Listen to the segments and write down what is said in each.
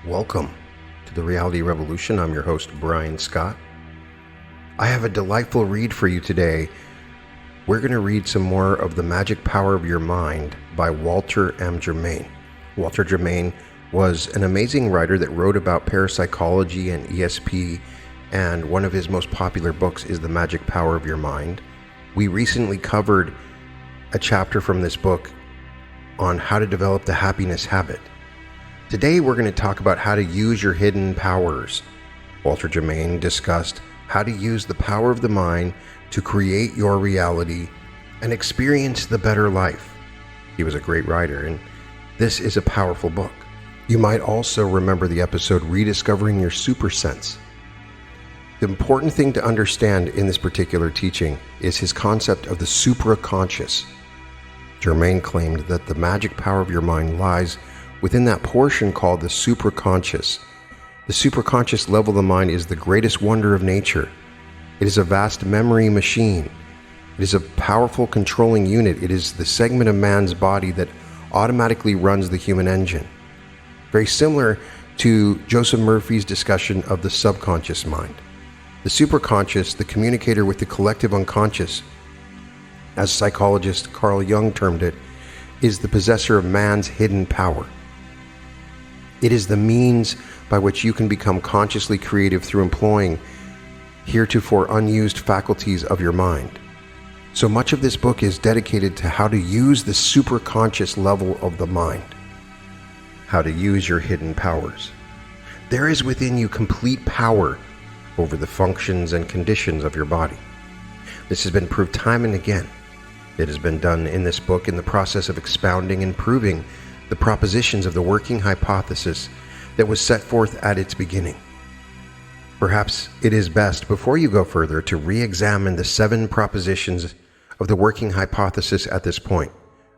Welcome to the Reality Revolution. I'm your host, Brian Scott. I have a delightful read for you today. We're going to read some more of The Magic Power of Your Mind by Walter M. Germain. Walter Germain was an amazing writer that wrote about parapsychology and ESP, and one of his most popular books is The Magic Power of Your Mind. We recently covered a chapter from this book on how to develop the happiness habit. Today we're going to talk about how to use your hidden powers. Walter Germain discussed how to use the power of the mind to create your reality and experience the better life. He was a great writer, and this is a powerful book. You might also remember the episode Rediscovering Your Super Sense. The important thing to understand in this particular teaching is his concept of the supraconscious. Germain claimed that the magic power of your mind lies within that portion called the superconscious. The superconscious level of the mind is the greatest wonder of nature. It is a vast memory machine. It is a powerful controlling unit. It is the segment of man's body that automatically runs the human engine. Very similar to Joseph Murphy's discussion of the subconscious mind. The superconscious, the communicator with the collective unconscious, as psychologist Carl Jung termed it, is the possessor of man's hidden power. It is the means by which you can become consciously creative through employing heretofore unused faculties of your mind. So much of this book is dedicated to how to use the superconscious level of the mind, how to use your hidden powers. There is within you complete power over the functions and conditions of your body. This has been proved time and again. It has been done in this book in the process of expounding and proving the propositions of the working hypothesis that was set forth at its beginning. Perhaps it is best, before you go further, to re-examine the 7 propositions of the working hypothesis at this point.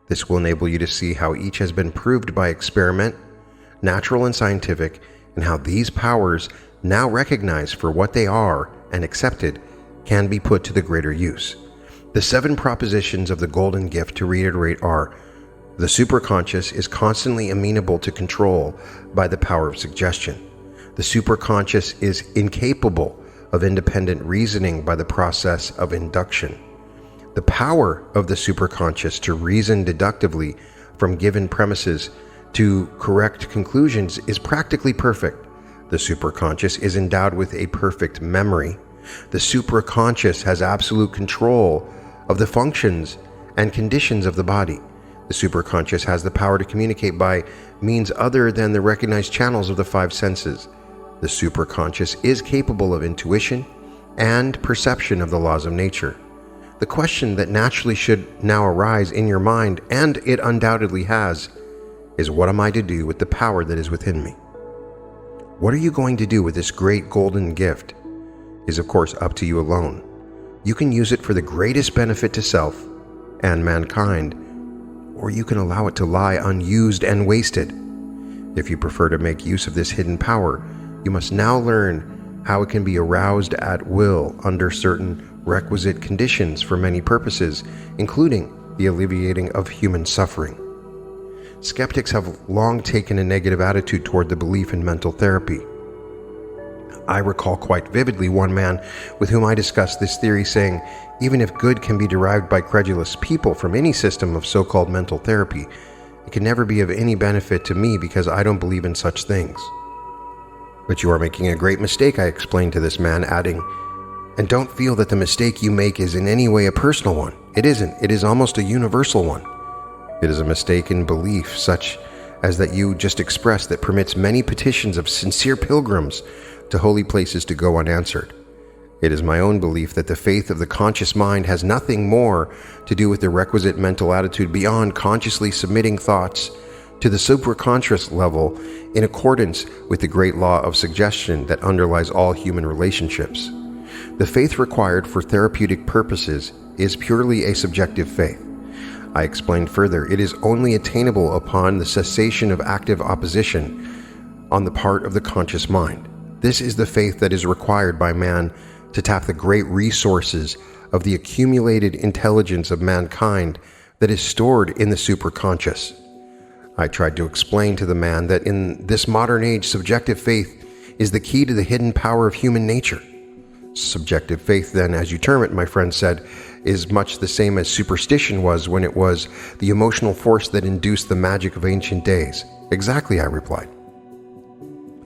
This will enable you to see how each has been proved by experiment, natural and scientific, and how these powers, now recognized for what they are and accepted, can be put to the greater use. The 7 propositions of the golden gift, to reiterate, are: the superconscious is constantly amenable to control by the power of suggestion. The superconscious is incapable of independent reasoning by the process of induction. The power of the superconscious to reason deductively from given premises to correct conclusions is practically perfect. The superconscious is endowed with a perfect memory. The supraconscious has absolute control of the functions and conditions of the body. The superconscious has the power to communicate by means other than the recognized channels of the 5 senses. The superconscious is capable of intuition and perception of the laws of nature. The question that naturally should now arise in your mind, and it undoubtedly has, is: what am I to do with the power that is within me? What are you going to do with this great golden gift is, of course, up to you alone. You can use it for the greatest benefit to self and mankind, or you can allow it to lie unused and wasted. If you prefer to make use of this hidden power, you must now learn how it can be aroused at will under certain requisite conditions for many purposes, including the alleviating of human suffering. Skeptics have long taken a negative attitude toward the belief in mental therapy. I recall quite vividly one man with whom I discussed this theory saying, even if good can be derived by credulous people from any system of so-called mental therapy, it can never be of any benefit to me because I don't believe in such things. But you are making a great mistake, I explained to this man, adding, and don't feel that the mistake you make is in any way a personal one. It isn't. It is almost a universal one. It is a mistaken belief, such as that you just expressed, that permits many petitions of sincere pilgrims to holy places to go unanswered. It is my own belief that the faith of the conscious mind has nothing more to do with the requisite mental attitude beyond consciously submitting thoughts to the superconscious level in accordance with the great law of suggestion that underlies all human relationships. The faith required for therapeutic purposes is purely a subjective faith. I explained further, it is only attainable upon the cessation of active opposition on the part of the conscious mind. This is the faith that is required by man to tap the great resources of the accumulated intelligence of mankind that is stored in the superconscious. I tried to explain to the man that in this modern age, subjective faith is the key to the hidden power of human nature. Subjective faith, then, as you term it, my friend said, is much the same as superstition was when it was the emotional force that induced the magic of ancient days. Exactly, I replied.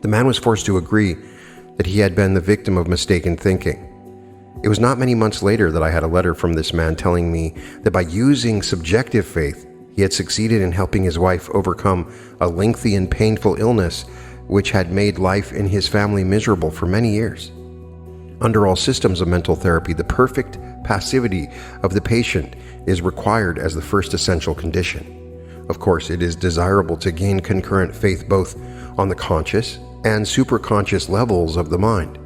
The man was forced to agree that he had been the victim of mistaken thinking. It was not many months later that I had a letter from this man telling me that by using subjective faith, he had succeeded in helping his wife overcome a lengthy and painful illness which had made life in his family miserable for many years. Under all systems of mental therapy, the perfect passivity of the patient is required as the first essential condition. Of course, it is desirable to gain concurrent faith both on the conscious and superconscious levels of the mind.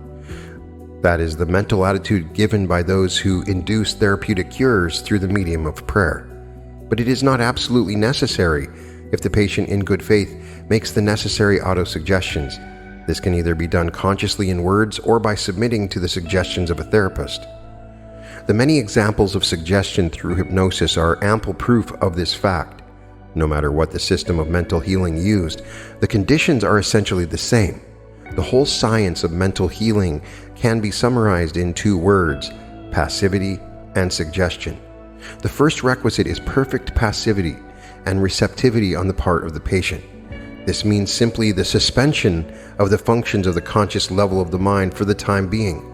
That is the mental attitude given by those who induce therapeutic cures through the medium of prayer. But it is not absolutely necessary if the patient in good faith makes the necessary autosuggestions. This can either be done consciously in words or by submitting to the suggestions of a therapist. The many examples of suggestion through hypnosis are ample proof of this fact. No matter what the system of mental healing used, the conditions are essentially the same. The whole science of mental healing can be summarized in 2 words: passivity and suggestion. The first requisite is perfect passivity and receptivity on the part of the patient. This means simply the suspension of the functions of the conscious level of the mind for the time being.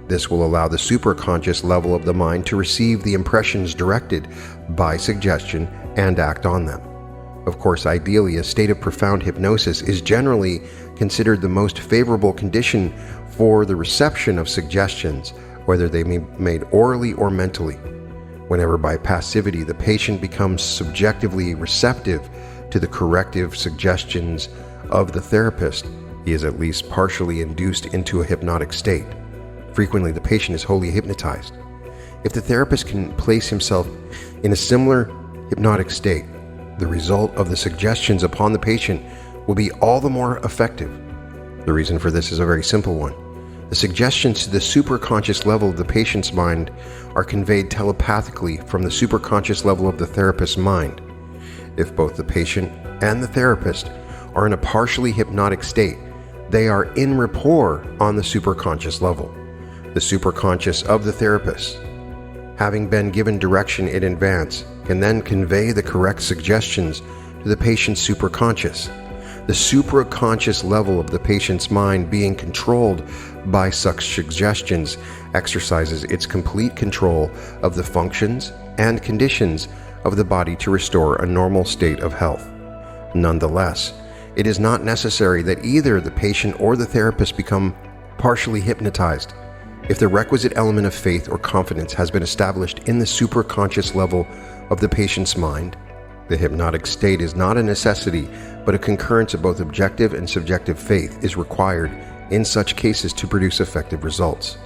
This will allow the superconscious level of the mind to receive the impressions directed by suggestion and act on them. Of course, ideally, a state of profound hypnosis is generally considered the most favorable condition for the reception of suggestions, whether they be made orally or mentally. Whenever by passivity the patient becomes subjectively receptive to the corrective suggestions of the therapist, he is at least partially induced into a hypnotic state. Frequently, the patient is wholly hypnotized. If the therapist can place himself in a similar hypnotic state, the result of the suggestions upon the patient will be all the more effective. The reason for this is a very simple one. The suggestions to the superconscious level of the patient's mind are conveyed telepathically from the superconscious level of the therapist's mind. If both the patient and the therapist are in a partially hypnotic state, they are in rapport on the superconscious level. The superconscious of the therapist, having been given direction in advance, can then convey the correct suggestions to the patient's superconscious. The supraconscious level of the patient's mind, being controlled by such suggestions, exercises its complete control of the functions and conditions of the body to restore a normal state of health. Nonetheless, it is not necessary that either the patient or the therapist become partially hypnotized. If the requisite element of faith or confidence has been established in the superconscious level of the patient's mind, the hypnotic state is not a necessity, but a concurrence of both objective and subjective faith is required in such cases to produce effective results.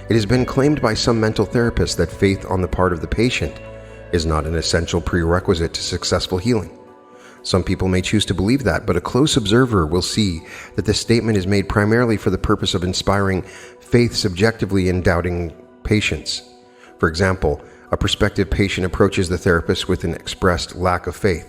It has been claimed by some mental therapists that faith on the part of the patient is not an essential prerequisite to successful healing. Some people may choose to believe that, but a close observer will see that this statement is made primarily for the purpose of inspiring faith subjectively in doubting patients. For example, a prospective patient approaches the therapist with an expressed lack of faith.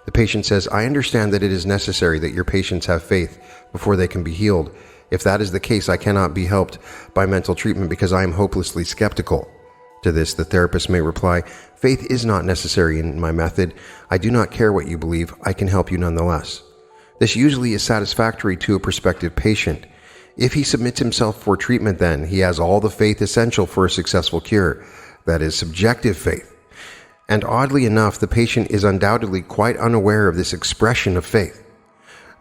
The patient says, "I understand that it is necessary that your patients have faith before they can be healed. If that is the case, I cannot be helped by mental treatment because I am hopelessly skeptical." To this, the therapist may reply, "Faith is not necessary in my method. I do not care what you believe. I can help you nonetheless." This usually is satisfactory to a prospective patient. If he submits himself for treatment, then he has all the faith essential for a successful cure. That is subjective faith. And oddly enough, the patient is undoubtedly quite unaware of this expression of faith.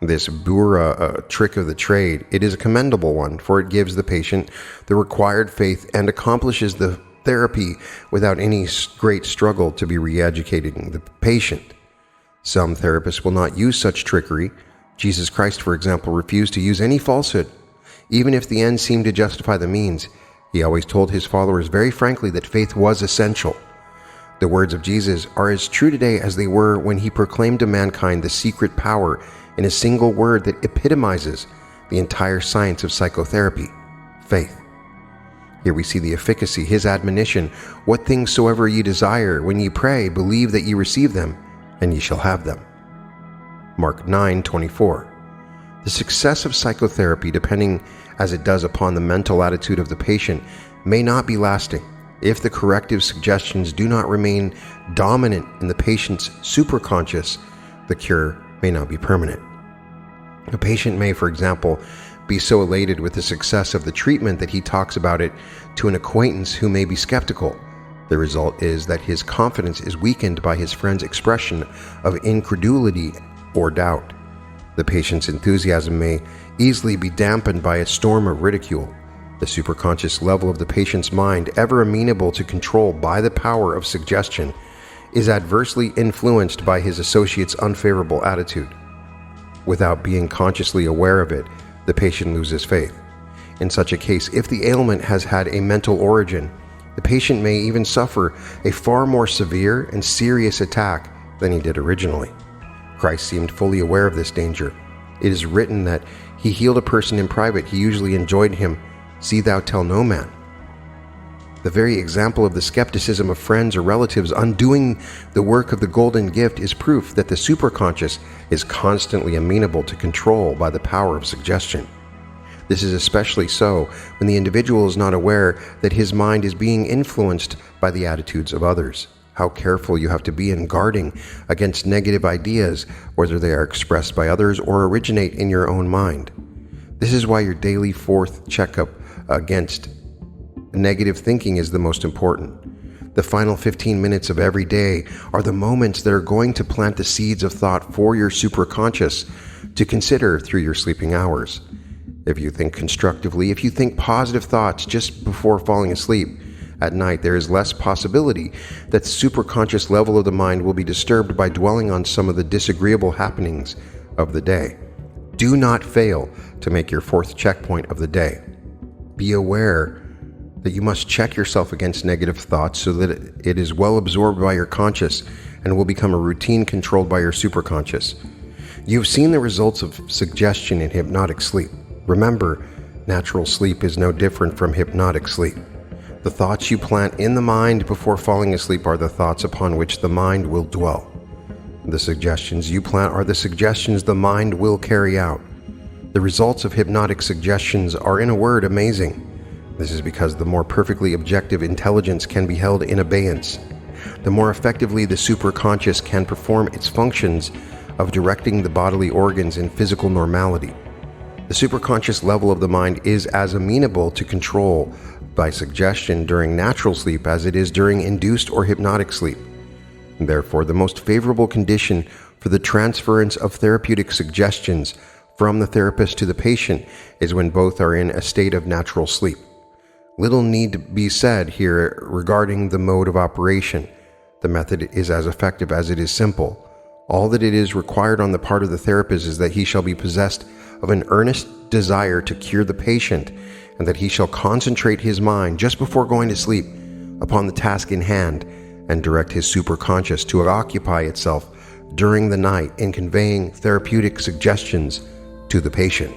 This Bura trick of the trade, it is a commendable one, for it gives the patient the required faith and accomplishes the therapy without any great struggle to be re-educating the patient. Some therapists will not use such trickery. Jesus Christ, for example, refused to use any falsehood. Even if the end seemed to justify the means, he always told his followers very frankly that faith was essential. The words of Jesus are as true today as they were when he proclaimed to mankind the secret power in a single word that epitomizes the entire science of psychotherapy: faith. Here we see the efficacy, his admonition, "What things soever ye desire, when ye pray, believe that ye receive them, and ye shall have them." Mark 9:24. The success of psychotherapy, depending as it does upon the mental attitude of the patient, may not be lasting. If the corrective suggestions do not remain dominant in the patient's superconscious, the cure may not be permanent. A patient may, for example, be so elated with the success of the treatment that he talks about it to an acquaintance who may be skeptical. The result is that his confidence is weakened by his friend's expression of incredulity or doubt. The patient's enthusiasm may easily be dampened by a storm of ridicule. The superconscious level of the patient's mind, ever amenable to control by the power of suggestion, is adversely influenced by his associate's unfavorable attitude. Without being consciously aware of it, the patient loses faith. In such a case, if the ailment has had a mental origin, the patient may even suffer a far more severe and serious attack than he did originally. Christ seemed fully aware of this danger. It is written that he healed a person in private. He usually enjoined him, "See thou tell no man." The very example of the skepticism of friends or relatives undoing the work of the golden gift is proof that the superconscious is constantly amenable to control by the power of suggestion. This is especially so when the individual is not aware that his mind is being influenced by the attitudes of others. How careful you have to be in guarding against negative ideas, whether they are expressed by others or originate in your own mind. This is why your daily fourth checkup against negative thinking is the most important. The final 15 minutes of every day are the moments that are going to plant the seeds of thought for your superconscious to consider through your sleeping hours. If you think constructively, if you think positive thoughts just before falling asleep at night, there is less possibility that the superconscious level of the mind will be disturbed by dwelling on some of the disagreeable happenings of the day. Do not fail to make your fourth checkpoint of the day. Be aware that you must check yourself against negative thoughts so that it is well absorbed by your conscious and will become a routine controlled by your superconscious. You've seen the results of suggestion in hypnotic sleep. Remember, natural sleep is no different from hypnotic sleep. The thoughts you plant in the mind before falling asleep are the thoughts upon which the mind will dwell. The suggestions you plant are the suggestions the mind will carry out. The results of hypnotic suggestions are, in a word, amazing. This is because the more perfectly objective intelligence can be held in abeyance, the more effectively the superconscious can perform its functions of directing the bodily organs in physical normality. The superconscious level of the mind is as amenable to control by suggestion during natural sleep as it is during induced or hypnotic sleep. Therefore, the most favorable condition for the transference of therapeutic suggestions from the therapist to the patient is when both are in a state of natural sleep. Little need be said here regarding the mode of operation. The method is as effective as it is simple. All that it is required on the part of the therapist is that he shall be possessed of an earnest desire to cure the patient, and that he shall concentrate his mind just before going to sleep upon the task in hand and direct his superconscious to occupy itself during the night in conveying therapeutic suggestions to the patient.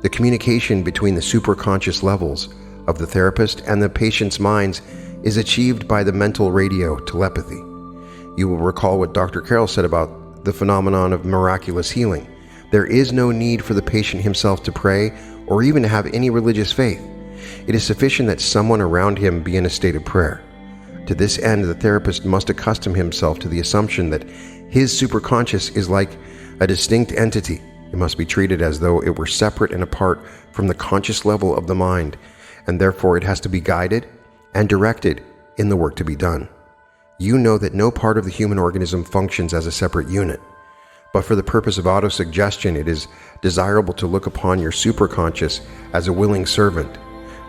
The communication between the superconscious levels of the therapist and the patient's minds is achieved by the mental radio telepathy. You will recall what Dr. Carroll said about the phenomenon of miraculous healing. There is no need for the patient himself to pray or even to have any religious faith. It is sufficient that someone around him be in a state of prayer. To this end, the therapist must accustom himself to the assumption that his superconscious is like a distinct entity. It must be treated as though it were separate and apart from the conscious level of the mind, and therefore it has to be guided and directed in the work to be done. You know that no part of the human organism functions as a separate unit. But for the purpose of autosuggestion, it is desirable to look upon your superconscious as a willing servant,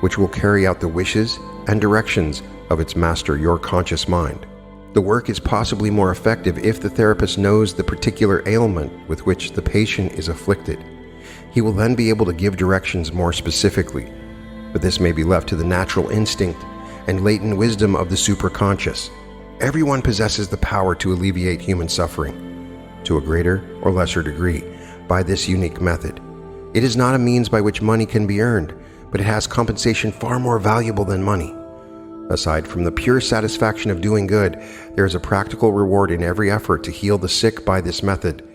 which will carry out the wishes and directions of its master, your conscious mind. The work is possibly more effective if the therapist knows the particular ailment with which the patient is afflicted. He will then be able to give directions more specifically, but this may be left to the natural instinct and latent wisdom of the superconscious. Everyone possesses the power to alleviate human suffering, to a greater or lesser degree, by this unique method. It is not a means by which money can be earned, but it has compensation far more valuable than money. Aside from the pure satisfaction of doing good, there is a practical reward in every effort to heal the sick by this method,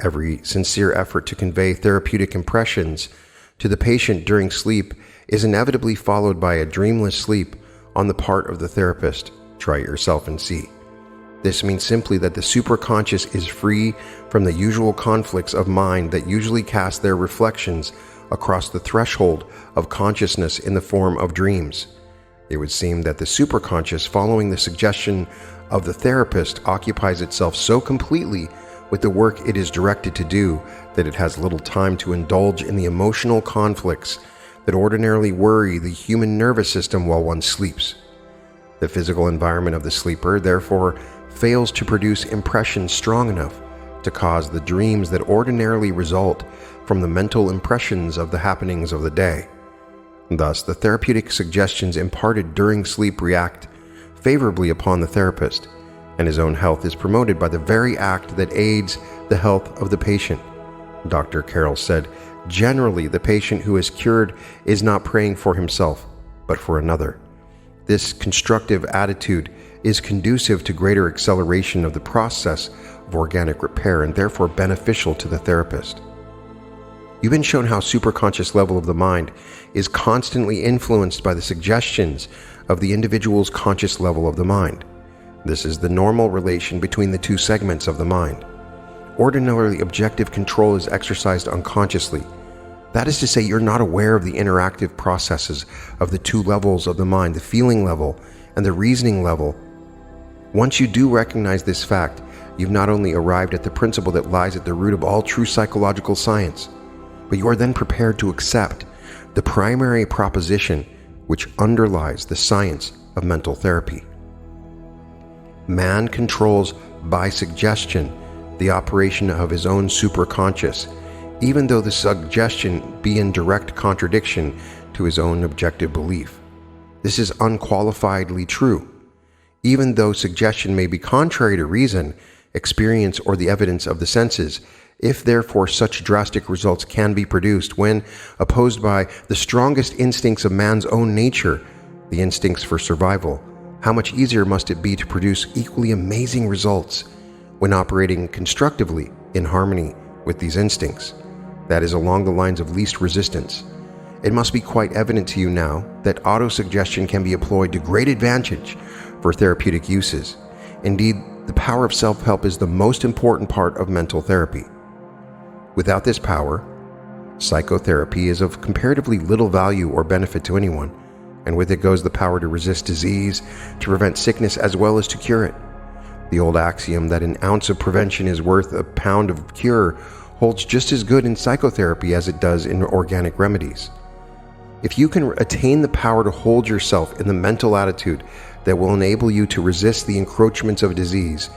Every sincere effort to convey therapeutic impressions to the patient during sleep is inevitably followed by a dreamless sleep on the part of the therapist. Try it yourself and see. This means simply that the superconscious is free from the usual conflicts of mind that usually cast their reflections across the threshold of consciousness in the form of dreams. It would seem that the superconscious, following the suggestion of the therapist, occupies itself so completely with the work it is directed to do that it has little time to indulge in the emotional conflicts that ordinarily worry the human nervous system while one sleeps. The physical environment of the sleeper, therefore, fails to produce impressions strong enough to cause the dreams that ordinarily result from the mental impressions of the happenings of the day. Thus, the therapeutic suggestions imparted during sleep react favorably upon the therapist, and his own health is promoted by the very act that aids the health of the patient. Dr. Carroll said, "Generally, the patient who is cured is not praying for himself, but for another. This constructive attitude is conducive to greater acceleration of the process of organic repair and therefore beneficial to the therapist." You've been shown how superconscious level of the mind is constantly influenced by the suggestions of the individual's conscious level of the mind. This is the normal relation between the two segments of the mind. Ordinarily, objective control is exercised unconsciously. That is to say, you're not aware of the interactive processes of the two levels of the mind, the feeling level and the reasoning level. Once you do recognize this fact, you've not only arrived at the principle that lies at the root of all true psychological science, but you are then prepared to accept the primary proposition which underlies the science of mental therapy. Man controls by suggestion the operation of his own superconscious, even though the suggestion be in direct contradiction to his own objective belief. This is unqualifiedly true. Even though suggestion may be contrary to reason, experience, or the evidence of the senses, if therefore such drastic results can be produced when opposed by the strongest instincts of man's own nature, the instincts for survival, how much easier must it be to produce equally amazing results when operating constructively in harmony with these instincts, that is, along the lines of least resistance. It must be quite evident to you now that autosuggestion can be employed to great advantage for therapeutic uses. Indeed, the power of self-help is the most important part of mental therapy. Without this power, psychotherapy is of comparatively little value or benefit to anyone, and with it goes the power to resist disease, to prevent sickness as well as to cure it. The old axiom that an ounce of prevention is worth a pound of cure holds just as good in psychotherapy as it does in organic remedies. If you can attain the power to hold yourself in the mental attitude that will enable you to resist the encroachments of disease,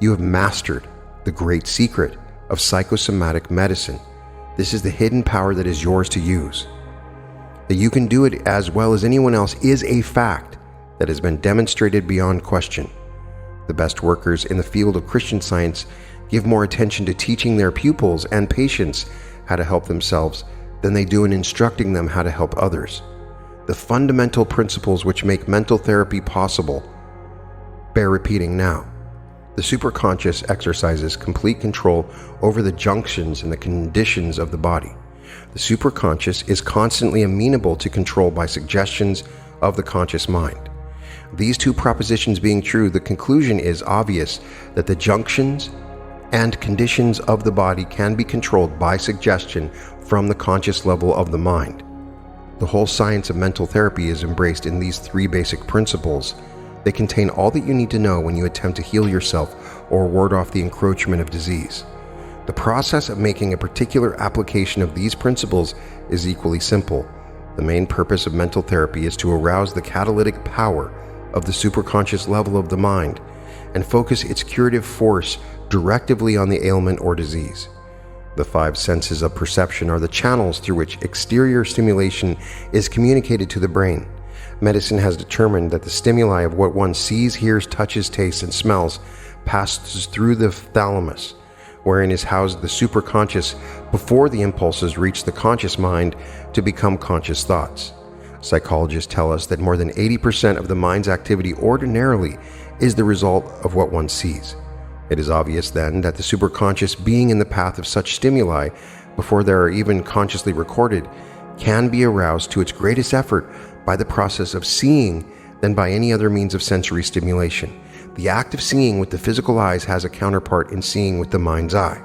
you have mastered the great secret of psychosomatic medicine. This is the hidden power that is yours to use. That you can do it as well as anyone else is a fact that has been demonstrated beyond question. The best workers in the field of Christian Science give more attention to teaching their pupils and patients how to help themselves than they do in instructing them how to help others. The fundamental principles which make mental therapy possible bear repeating now. The superconscious exercises complete control over the junctions and the conditions of the body. The superconscious is constantly amenable to control by suggestions of the conscious mind. These two propositions being true, the conclusion is obvious that the junctions and conditions of the body can be controlled by suggestion from the conscious level of the mind. The whole science of mental therapy is embraced in these three basic principles. They contain all that you need to know when you attempt to heal yourself or ward off the encroachment of disease. The process of making a particular application of these principles is equally simple. The main purpose of mental therapy is to arouse the catalytic power of the superconscious level of the mind and focus its curative force directively on the ailment or disease. The five senses of perception are the channels through which exterior stimulation is communicated to the brain. Medicine has determined that the stimuli of what one sees, hears, touches, tastes, and smells passes through the thalamus, wherein is housed the superconscious before the impulses reach the conscious mind to become conscious thoughts. Psychologists tell us that more than 80% of the mind's activity ordinarily is the result of what one sees. It is obvious then that the superconscious being in the path of such stimuli before they are even consciously recorded can be aroused to its greatest effort by the process of seeing than by any other means of sensory stimulation. The act of seeing with the physical eyes has a counterpart in seeing with the mind's eye.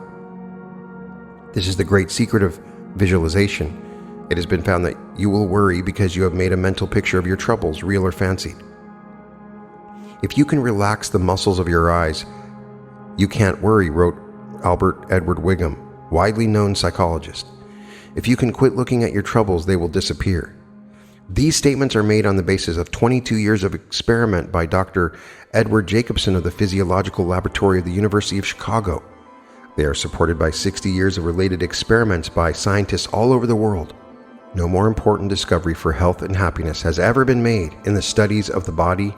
This is the great secret of visualization. It has been found that you will worry because you have made a mental picture of your troubles, real or fancied. If you can relax the muscles of your eyes, you can't worry, wrote Albert Edward Wigham, widely known psychologist. If you can quit looking at your troubles, they will disappear. These statements are made on the basis of 22 years of experiment by Dr. Edward Jacobson of the Physiological Laboratory of the University of Chicago. They are supported by 60 years of related experiments by scientists all over the world. No more important discovery for health and happiness has ever been made in the studies of the body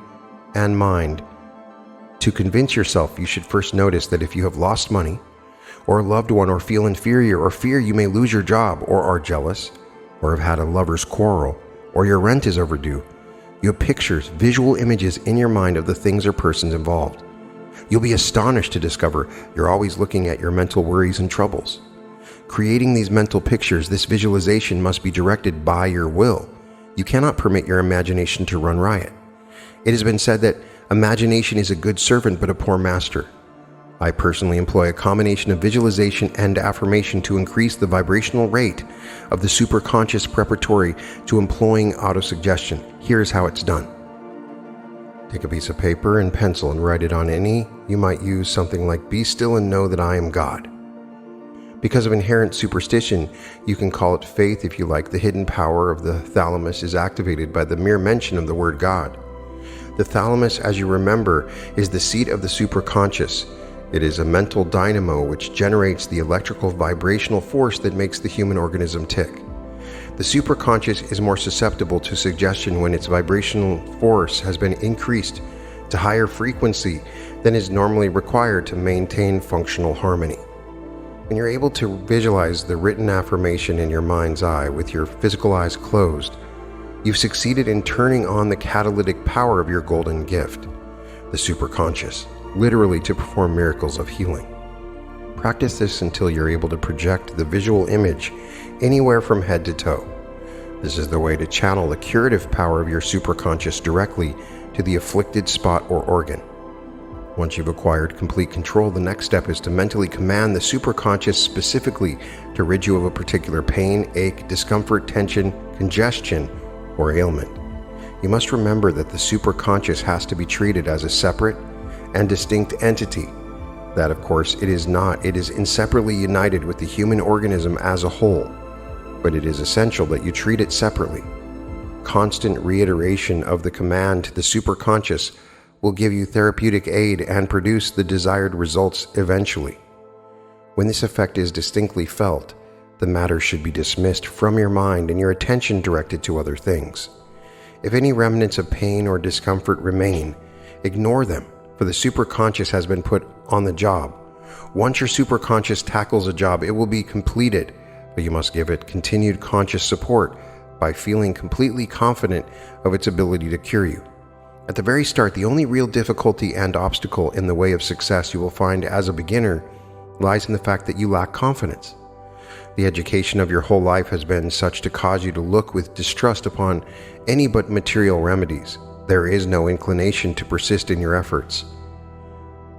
and mind. To convince yourself, you should first notice that if you have lost money, or a loved one, or feel inferior, or fear you may lose your job, or are jealous, or have had a lover's quarrel, or your rent is overdue, you have pictures, visual images in your mind of the things or persons involved. You'll be astonished to discover you're always looking at your mental worries and troubles. Creating these mental pictures, this visualization must be directed by your will. You cannot permit your imagination to run riot. It has been said that imagination is a good servant but a poor master. I personally employ a combination of visualization and affirmation to increase the vibrational rate of the superconscious preparatory to employing autosuggestion. Here's how it's done. Take a piece of paper and pencil and write it on any. You might use something like, "Be still and know that I am God." Because of inherent superstition, you can call it faith if you like. The hidden power of the thalamus is activated by the mere mention of the word God. The thalamus, as you remember, is the seat of the superconscious. It is a mental dynamo which generates the electrical vibrational force that makes the human organism tick. The superconscious is more susceptible to suggestion when its vibrational force has been increased to higher frequency than is normally required to maintain functional harmony. When you're able to visualize the written affirmation in your mind's eye with your physical eyes closed, you've succeeded in turning on the catalytic power of your golden gift, the superconscious, literally to perform miracles of healing. Practice this until you're able to project the visual image anywhere from head to toe. This is the way to channel the curative power of your superconscious directly to the afflicted spot or organ. Once you've acquired complete control, the next step is to mentally command the superconscious specifically to rid you of a particular pain, ache, discomfort, tension, congestion, or ailment. You must remember that the superconscious has to be treated as a separate and distinct entity. That, of course, it is not. It is inseparably united with the human organism as a whole, but it is essential that you treat it separately. Constant reiteration of the command to the superconscious will give you therapeutic aid and produce the desired results eventually. When this effect is distinctly felt, the matter should be dismissed from your mind and your attention directed to other things. If any remnants of pain or discomfort remain, ignore them, for the superconscious has been put on the job. Once your superconscious tackles a job, it will be completed, but you must give it continued conscious support by feeling completely confident of its ability to cure you. At the very start, the only real difficulty and obstacle in the way of success you will find as a beginner lies in the fact that you lack confidence. The education of your whole life has been such to cause you to look with distrust upon any but material remedies. There is no inclination to persist in your efforts.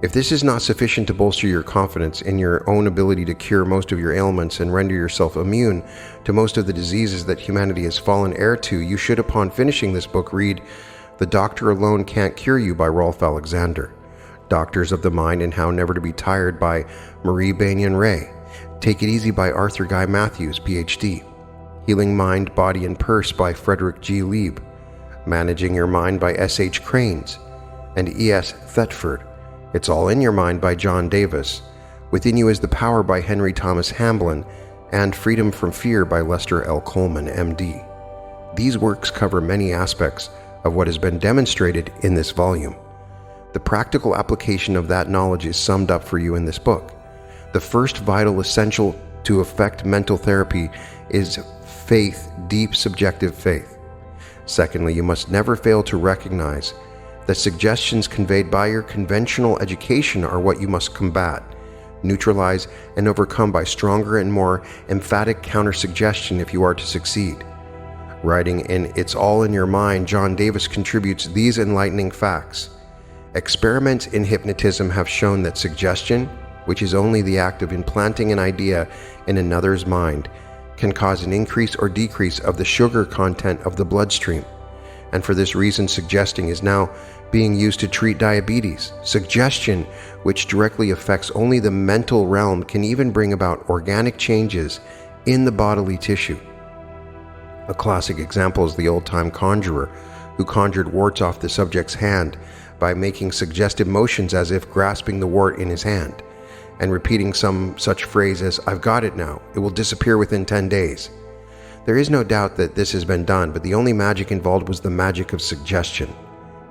If this is not sufficient to bolster your confidence in your own ability to cure most of your ailments and render yourself immune to most of the diseases that humanity has fallen heir to, you should, upon finishing this book, read The Doctor Alone Can't Cure You by Rolf Alexander, Doctors of the Mind and How Never to Be Tired by Marie Banyan Ray, Take It Easy by Arthur Guy Matthews, PhD, Healing Mind, Body and Purse by Frederick G. Lieb, Managing Your Mind by S.H. Cranes, and E.S. Thetford, It's All in Your Mind by John Davis, Within You is the Power by Henry Thomas Hamblin, and Freedom from Fear by Lester L. Coleman, M.D. These works cover many aspects of what has been demonstrated in this volume. The practical application of that knowledge is summed up for you in this book. The first vital essential to effect mental therapy is faith, deep subjective faith. Secondly, you must never fail to recognize The suggestions conveyed by your conventional education are what you must combat, neutralize, and overcome by stronger and more emphatic counter-suggestion if you are to succeed. Writing in It's All in Your Mind, John Davis contributes these enlightening facts. Experiments in hypnotism have shown that suggestion, which is only the act of implanting an idea in another's mind, can cause an increase or decrease of the sugar content of the bloodstream. And for this reason, suggesting is now being used to treat diabetes. Suggestion, which directly affects only the mental realm, can even bring about organic changes in the bodily tissue. A classic example is the old-time conjurer who conjured warts off the subject's hand by making suggestive motions as if grasping the wart in his hand and repeating some such phrase as, "I've got it now, it will disappear within 10 days. There is no doubt that this has been done, but the only magic involved was the magic of suggestion,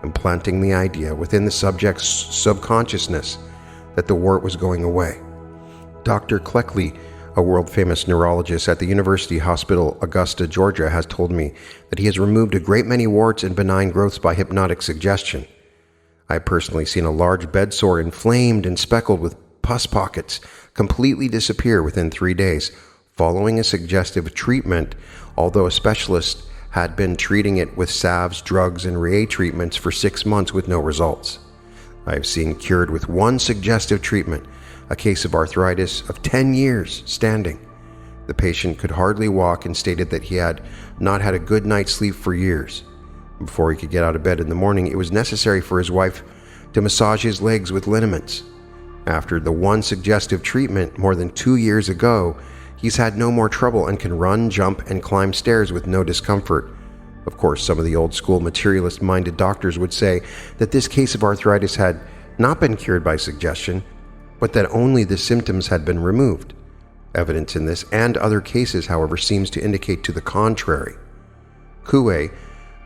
implanting the idea within the subject's subconsciousness that the wart was going away. Dr. Cleckley, a world-famous neurologist at the University Hospital, Augusta, Georgia, has told me that he has removed a great many warts and benign growths by hypnotic suggestion. I have personally seen a large bed sore inflamed and speckled with pus pockets completely disappear within 3 days following a suggestive treatment, although a specialist had been treating it with salves, drugs, and Ray treatments for 6 months with no results. I have seen cured with one suggestive treatment, a case of arthritis of 10 years standing. The patient could hardly walk and stated that he had not had a good night's sleep for years. Before he could get out of bed in the morning, it was necessary for his wife to massage his legs with liniments. After the one suggestive treatment more than 2 years ago, he's had no more trouble and can run, jump, and climb stairs with no discomfort. Of course, some of the old-school materialist-minded doctors would say that this case of arthritis had not been cured by suggestion, but that only the symptoms had been removed. Evidence in this and other cases, however, seems to indicate to the contrary. Coué,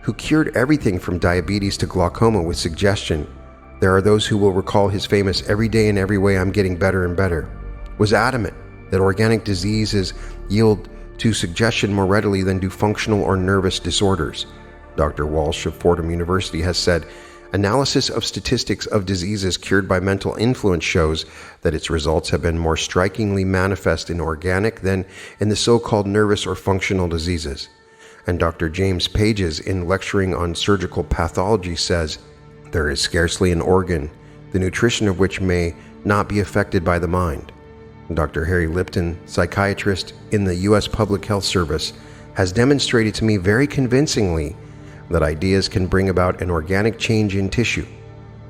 who cured everything from diabetes to glaucoma with suggestion, there are those who will recall his famous "every day in every way I'm getting better and better," was adamant that organic diseases yield to suggestion more readily than do functional or nervous disorders. Dr. Walsh of Fordham University has said, "Analysis of statistics of diseases cured by mental influence shows that its results have been more strikingly manifest in organic than in the so-called nervous or functional diseases." And Dr. James Pages, in lecturing on surgical pathology, says, "There is scarcely an organ, the nutrition of which may not be affected by the mind." Dr. Harry Lipton, psychiatrist in the U.S. Public Health Service, has demonstrated to me very convincingly that ideas can bring about an organic change in tissue.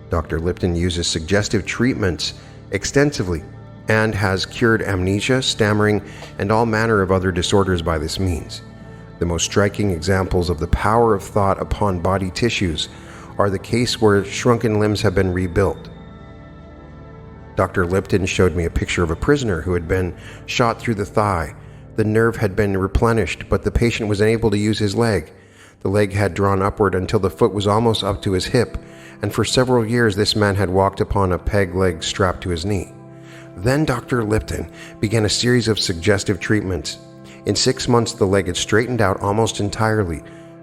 Dr. Lipton uses suggestive treatments extensively and has cured amnesia, stammering, and all manner of other disorders by this means. The most striking examples of the power of thought upon body tissues are the case where shrunken limbs have been rebuilt. Dr. Lipton showed me a picture of a prisoner who had been shot through the thigh. The nerve had been replenished, but the patient was unable to use his leg. The leg had drawn upward until the foot was almost up to his hip, and for several years this man had walked upon a peg leg strapped to his knee. Then Dr. Lipton began a series of suggestive treatments. In 6 months, the leg had straightened out almost entirely.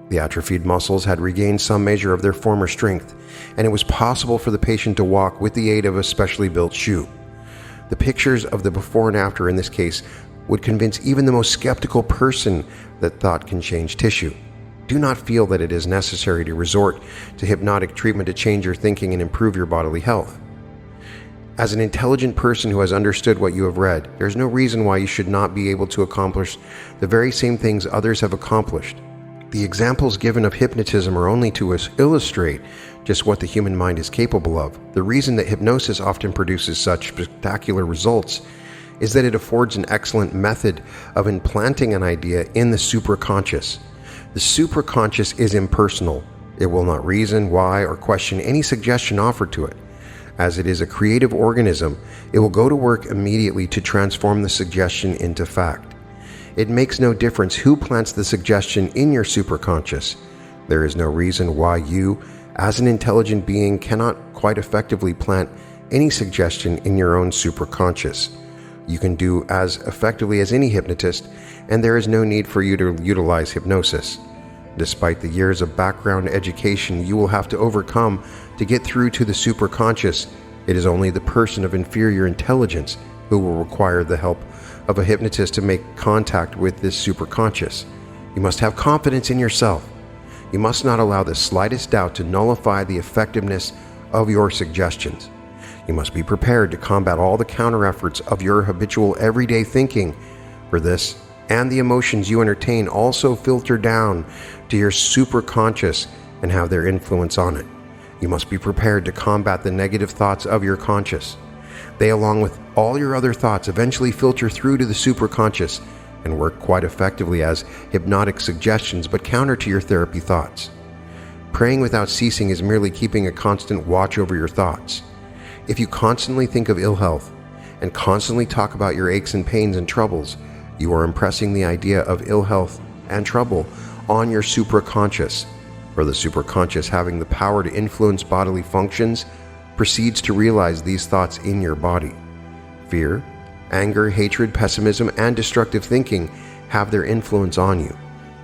The atrophied muscles had regained some measure of their former strength, and it was possible for the patient to walk with the aid of a specially built shoe. The pictures of the before and after in this case would convince even the most skeptical person that thought can change tissue. Do not feel that it is necessary to resort to hypnotic treatment to change your thinking and improve your bodily health. As an intelligent person who has understood what you have read, there is no reason why you should not be able to accomplish the very same things others have accomplished. The examples given of hypnotism are only to illustrate just what the human mind is capable of. The reason that hypnosis often produces such spectacular results is that it affords an excellent method of implanting an idea in the supraconscious. The superconscious is impersonal. It will not reason, why, or question any suggestion offered to it. As it is a creative organism, it will go to work immediately to transform the suggestion into fact. It makes no difference who plants the suggestion in your superconscious. There is no reason why you, as an intelligent being, cannot quite effectively plant any suggestion in your own superconscious. You can do as effectively as any hypnotist, and there is no need for you to utilize hypnosis. Despite the years of background education you will have to overcome to get through to the superconscious, it is only the person of inferior intelligence who will require the help of a hypnotist to make contact with this superconscious. You must have confidence in yourself. You must not allow the slightest doubt to nullify the effectiveness of your suggestions. You must be prepared to combat all the counter efforts of your habitual everyday thinking. For this and the emotions you entertain also filter down to your superconscious and have their influence on it. You must be prepared to combat the negative thoughts of your conscious. They, along with all your other thoughts, eventually filter through to the superconscious and work quite effectively as hypnotic suggestions, but counter to your therapy thoughts. Praying without ceasing is merely keeping a constant watch over your thoughts. If you constantly think of ill health and constantly talk about your aches and pains and troubles, you are impressing the idea of ill health and trouble on your superconscious. For the superconscious, having the power to influence bodily functions, proceeds to realize these thoughts in your body. Fear, anger, hatred, pessimism, and destructive thinking have their influence on you.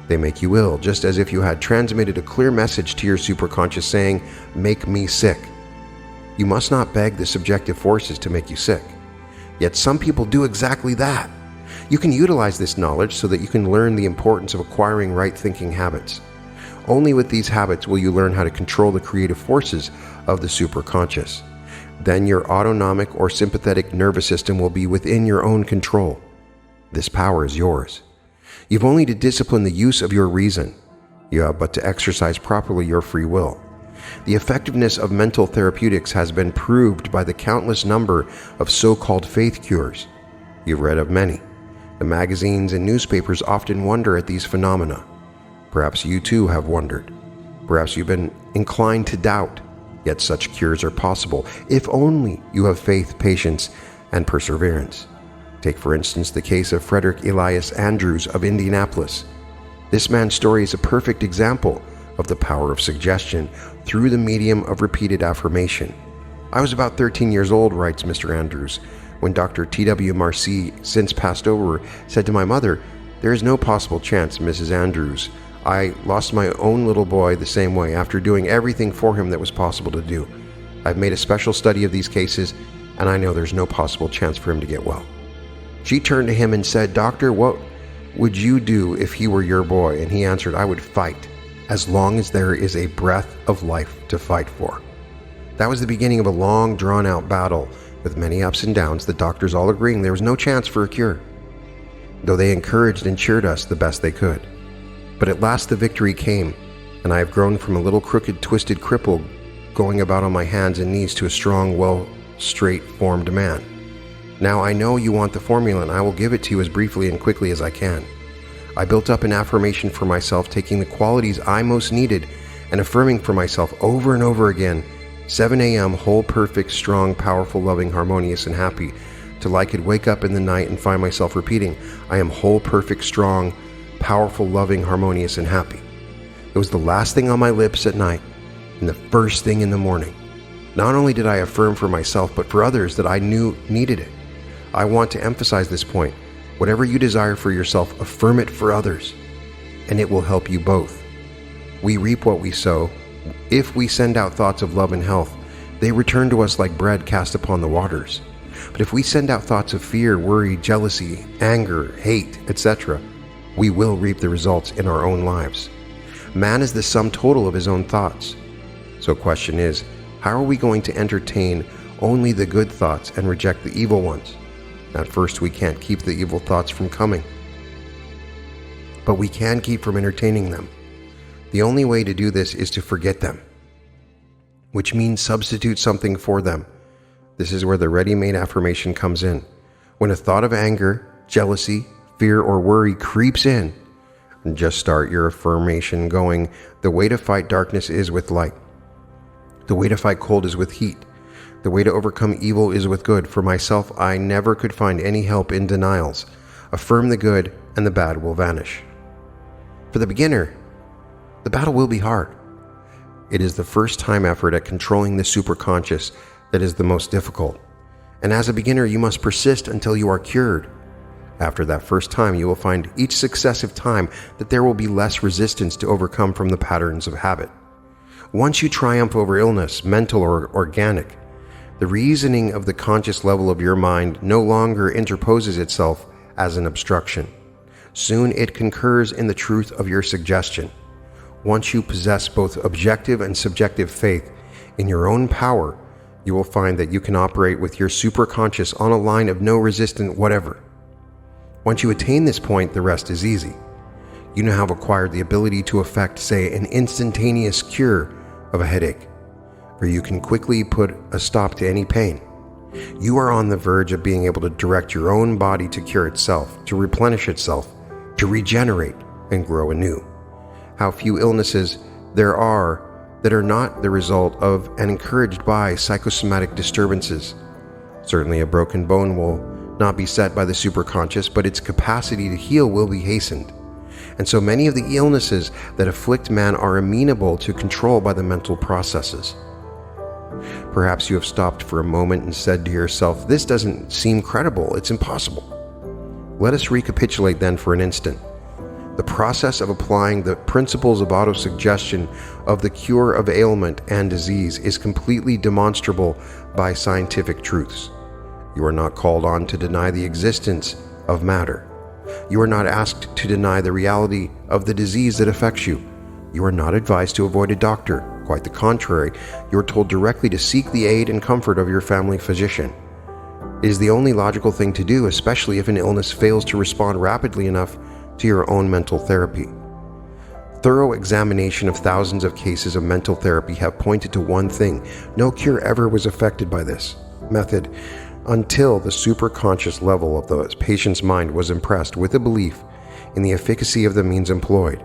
They make you ill, just as if you had transmitted a clear message to your superconscious saying, "Make me sick." You must not beg the subjective forces to make you sick. Yet some people do exactly that. You can utilize this knowledge so that you can learn the importance of acquiring right thinking habits. Only with these habits will you learn how to control the creative forces of the superconscious. Then your autonomic or sympathetic nervous system will be within your own control. This power is yours. You've only to discipline the use of your reason. You have but to exercise properly your free will. The effectiveness of mental therapeutics has been proved by the countless number of so-called faith cures. You've read of many. The magazines and newspapers often wonder at these phenomena. Perhaps you too have wondered. Perhaps you've been inclined to doubt. Yet such cures are possible if only you have faith, patience, and perseverance. Take for instance the case of Frederick Elias Andrews of Indianapolis. This man's story is a perfect example of the power of suggestion through the medium of repeated affirmation. I was about 13 years old, writes Mr. Andrews, when Dr. T.W. Marcy, since passed over, said to my mother, "There is no possible chance, Mrs. Andrews. I lost my own little boy the same way after doing everything for him that was possible to do. I've made a special study of these cases, and I know there's no possible chance for him to get well." She turned to him and said, "Doctor, what would you do if he were your boy?" And he answered, "I would fight, as long as there is a breath of life to fight for." That was the beginning of a long, drawn-out battle, with many ups and downs, the doctors all agreeing there was no chance for a cure, though they encouraged and cheered us the best they could. But at last the victory came, and I have grown from a little crooked, twisted cripple going about on my hands and knees to a strong, straight-formed man. Now I know you want the formula, and I will give it to you as briefly and quickly as I can. I built up an affirmation for myself, taking the qualities I most needed and affirming for myself over and over again, 7 a.m., whole, perfect, strong, powerful, loving, harmonious, and happy, till I could wake up in the night and find myself repeating, "I am whole, perfect, strong, powerful, loving, harmonious, and happy." It was the last thing on my lips at night and the first thing in the morning. Not only did I affirm for myself, but for others that I knew needed it. I want to emphasize this point. Whatever you desire for yourself, affirm it for others, and it will help you both. We reap what we sow. If we send out thoughts of love and health, they return to us like bread cast upon the waters. But if we send out thoughts of fear, worry, jealousy, anger, hate, etc., we will reap the results in our own lives. Man is the sum total of his own thoughts. So the question is, how are we going to entertain only the good thoughts and reject the evil ones? At first, we can't keep the evil thoughts from coming, but we can keep from entertaining them. The only way to do this is to forget them, which means substitute something for them. This is where the ready-made affirmation comes in. When a thought of anger, jealousy, fear, or worry creeps in, just start your affirmation going, "The way to fight darkness is with light. The way to fight cold is with heat. The way to overcome evil is with good. For myself, I never could find any help in denials. Affirm the good, and the bad will vanish." For the beginner, the battle will be hard. It is the first-time effort at controlling the superconscious that is the most difficult. And as a beginner, you must persist until you are cured. After that first time, you will find each successive time that there will be less resistance to overcome from the patterns of habit. Once you triumph over illness, mental or organic, the reasoning of the conscious level of your mind no longer interposes itself as an obstruction. Soon it concurs in the truth of your suggestion. Once you possess both objective and subjective faith in your own power, you will find that you can operate with your superconscious on a line of no resistant whatever. Once you attain this point, the rest is easy. You now have acquired the ability to effect, say, an instantaneous cure of a headache, where you can quickly put a stop to any pain. You are on the verge of being able to direct your own body to cure itself, to replenish itself, to regenerate and grow anew. How few illnesses there are that are not the result of and encouraged by psychosomatic disturbances. Certainly a broken bone will not be set by the superconscious, but its capacity to heal will be hastened. And so many of the illnesses that afflict man are amenable to control by the mental processes. Perhaps you have stopped for a moment and said to yourself, "This doesn't seem credible, it's impossible." Let us recapitulate then for an instant. The process of applying the principles of autosuggestion of the cure of ailment and disease is completely demonstrable by scientific truths. You are not called on to deny the existence of matter. You are not asked to deny the reality of the disease that affects you. You are not advised to avoid a doctor. Quite the contrary, you are told directly to seek the aid and comfort of your family physician. It is the only logical thing to do, especially if an illness fails to respond rapidly enough to your own mental therapy. Thorough examination of thousands of cases of mental therapy have pointed to one thing: no cure ever was affected by this method until the superconscious level of the patient's mind was impressed with a belief in the efficacy of the means employed.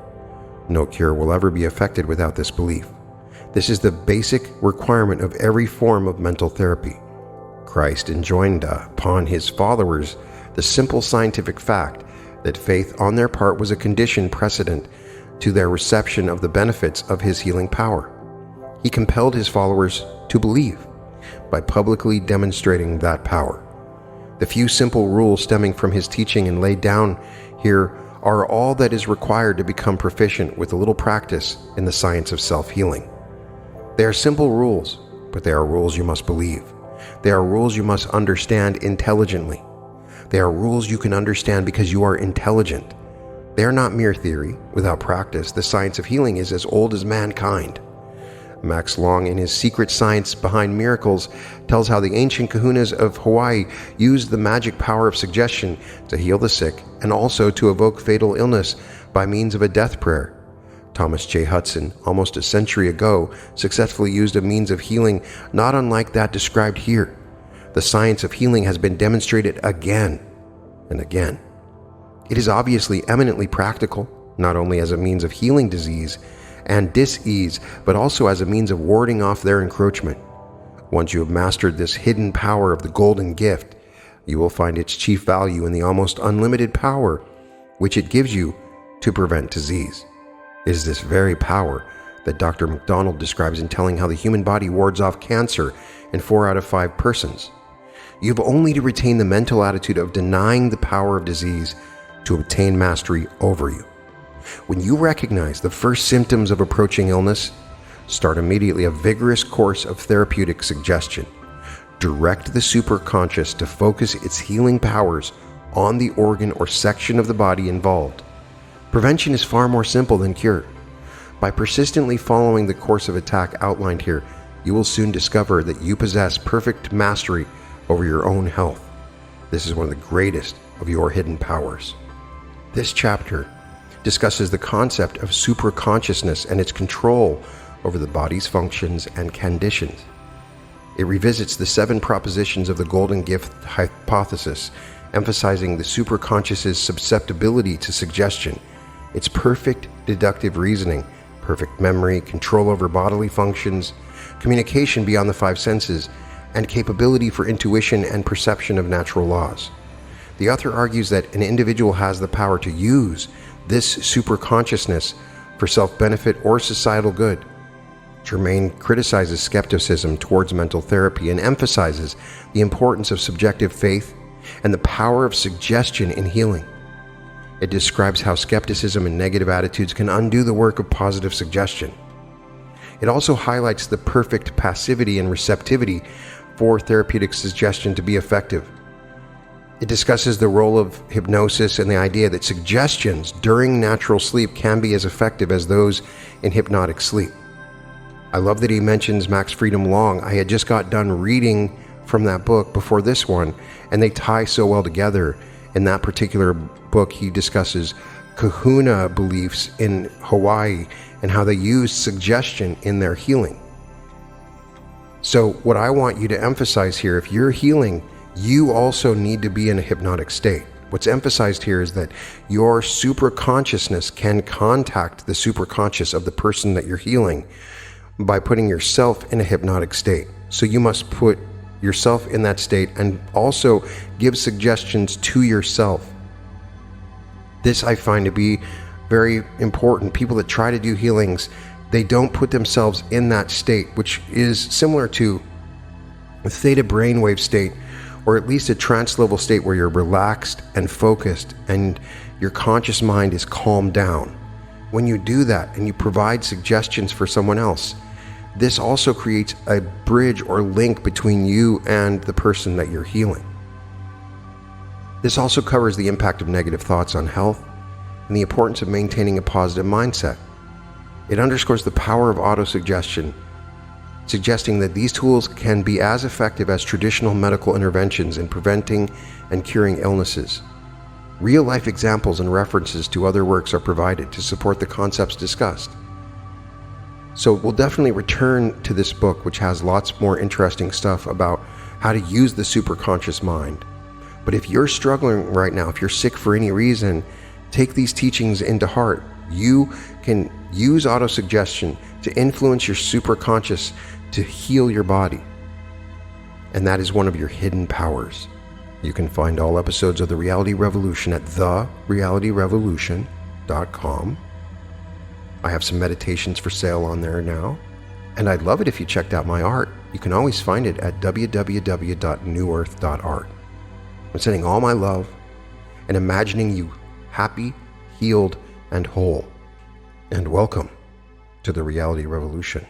No cure will ever be effected without this belief. This is the basic requirement of every form of mental therapy. Christ enjoined upon his followers the simple scientific fact that faith on their part was a condition precedent to their reception of the benefits of his healing power. He compelled his followers to believe by publicly demonstrating that power. The few simple rules stemming from his teaching and laid down here are all that is required to become proficient with a little practice in the science of self-healing. They are simple rules, but they are rules you must believe. They are rules you must understand intelligently. They are rules you can understand because you are intelligent. They are not mere theory. Without practice, the science of healing is as old as mankind. Max Long, in his Secret Science Behind Miracles, tells how the ancient kahunas of Hawaii used the magic power of suggestion to heal the sick and also to evoke fatal illness by means of a death prayer. Thomas J. Hudson, almost a century ago, successfully used a means of healing not unlike that described here. The science of healing has been demonstrated again and again. It is obviously eminently practical, not only as a means of healing disease and dis-ease, but also as a means of warding off their encroachment. Once you have mastered this hidden power of the golden gift, you will find its chief value in the almost unlimited power which it gives you to prevent disease. It is this very power that Dr. McDonald describes in telling how the human body wards off cancer in 4 out of 5 persons. You have only to retain the mental attitude of denying the power of disease to obtain mastery over you. When you recognize the first symptoms of approaching illness, start immediately a vigorous course of therapeutic suggestion. Direct the superconscious to focus its healing powers on the organ or section of the body involved. Prevention is far more simple than cure. By persistently following the course of attack outlined here, you will soon discover that you possess perfect mastery over your own health. This is one of the greatest of your hidden powers. This chapter discusses the concept of supraconsciousness and its control over the body's functions and conditions. It revisits the 7 propositions of the Golden Gift hypothesis, emphasizing the superconscious's susceptibility to suggestion, its perfect deductive reasoning, perfect memory, control over bodily functions, communication beyond the 5 senses, and capability for intuition and perception of natural laws. The author argues that an individual has the power to use this superconsciousness for self-benefit or societal good. Germain criticizes skepticism towards mental therapy and emphasizes the importance of subjective faith and the power of suggestion in healing. It describes how skepticism and negative attitudes can undo the work of positive suggestion. It also highlights the perfect passivity and receptivity for therapeutic suggestion to be effective. It discusses the role of hypnosis and the idea that suggestions during natural sleep can be as effective as those in hypnotic sleep. I love that he mentions Max Freedom Long. I had just got done reading from that book before this one, and they tie so well together. In that particular book, he discusses kahuna beliefs in Hawaii and how they use suggestion in their healing. So what I want you to emphasize here, if you're healing, you also need to be in a hypnotic state. What's emphasized here is that your superconsciousness can contact the superconscious of the person that you're healing by putting yourself in a hypnotic state. So you must put yourself in that state and also give suggestions to yourself. This I find to be very important. People that try to do healings, they don't put themselves in that state, which is similar to a theta brainwave state, or at least a trance level state where you're relaxed and focused and your conscious mind is calmed down. When you do that and you provide suggestions for someone else, this also creates a bridge or link between you and the person that you're healing. This also covers the impact of negative thoughts on health and the importance of maintaining a positive mindset. It underscores the power of autosuggestion, suggesting that these tools can be as effective as traditional medical interventions in preventing and curing illnesses. Real-life examples and references to other works are provided to support the concepts discussed. So we'll definitely return to this book, which has lots more interesting stuff about how to use the superconscious mind. But if you're struggling right now, if you're sick for any reason, take these teachings into heart. You can use autosuggestion to influence your superconscious to heal your body. And that is one of your hidden powers. You can find all episodes of The Reality Revolution at therealityrevolution.com. I have some meditations for sale on there now. And I'd love it if you checked out my art. You can always find it at www.newearth.art. I'm sending all my love and imagining you happy, healed, and whole. And welcome to the Reality Revolution.